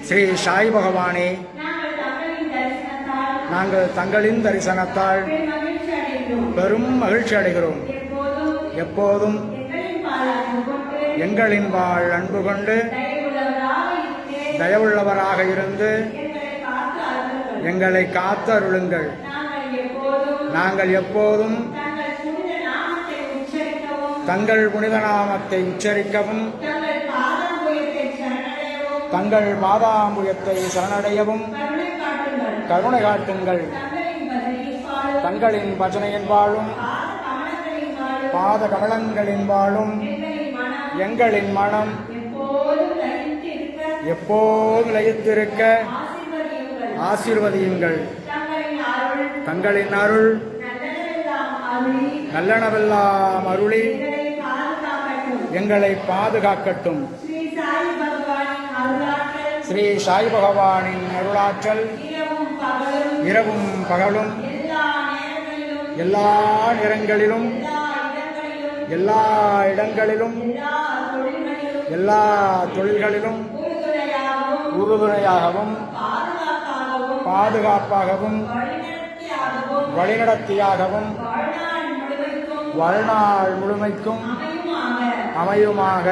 ஸ்ரீ சாய் பகவானே, நாங்கள் தங்களின் தரிசனத்தால் பெரும் மகிழ்ச்சி அடைகிறோம். எப்போதும் எங்களின் வாழ் அன்பு கொண்டு தயவுள்ளவராக இருந்து எங்களை காத்து அருளுங்கள். நாங்கள் எப்போதும் தங்கள் புனித நாமத்தை உச்சரிக்கவும் தங்கள் பாதாம்புயத்தை சரணடையவும் கருணை காட்டுங்கள். தங்களின் பஜனையின் வாழும் பாத கமலங்களின் வாழும் எங்களின் மனம் எப்போது லயித்திருக்க ஆசீர்வதியுங்கள். தங்களின் அருள் நல்லனவெல்லாம் அருளி எங்களை பாதுகாக்கட்டும். ஸ்ரீ சாய் பகவானின் அருளாற்றல் இரவும் பகலும் எல்லா நேரங்களிலும் எல்லா இடங்களிலும் எல்லா தொழில்களிலும் உறுதுணையாகவும் பாதுகாப்பாகவும் வழிநடத்தியாகவும் வாழ்நாள் முழுமைக்கும் அமையுமாக.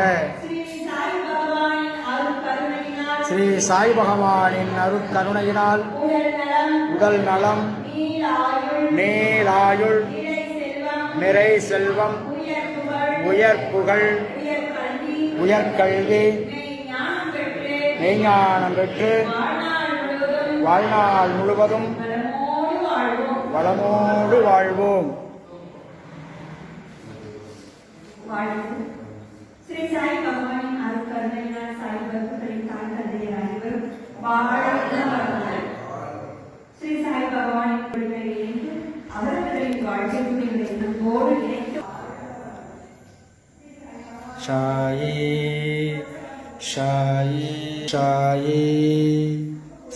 ஸ்ரீ சாய் பகவானின் அருட்கருணையினால் உடல் நலம், நீலாயுள், நிறை செல்வம், உயர் புகழ், உயர்கல்வி, மெய்ஞானம் பெற்று வாழ்நாள் முழுவதும் வளமோடு வாழ்வோம். ஸ்ரீ சாய் பகவானின் அருட்கருணையினால் சாய் பக்தர்களின் தாய் தந்தையர் அனைவரும் வாழ்வார்கள். ஸ்ரீ சாய் பகவானின் கொள்கை இணைந்து அவர்களின் வாழ்க்கையை நம்மோடு இணைத்து சாயே சாயே சாயே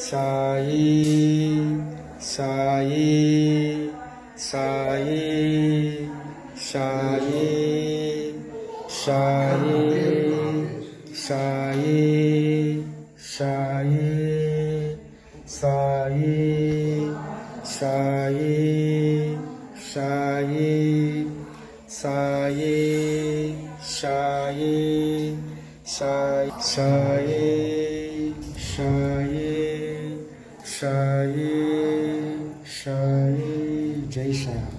சாயே சாயே சாயே சாயே சாயே சாயே சாயே சாயே சாயே சாயே சாயே சாயே சாயே சாயே சாயே சாயே. ஜெய் சாய்.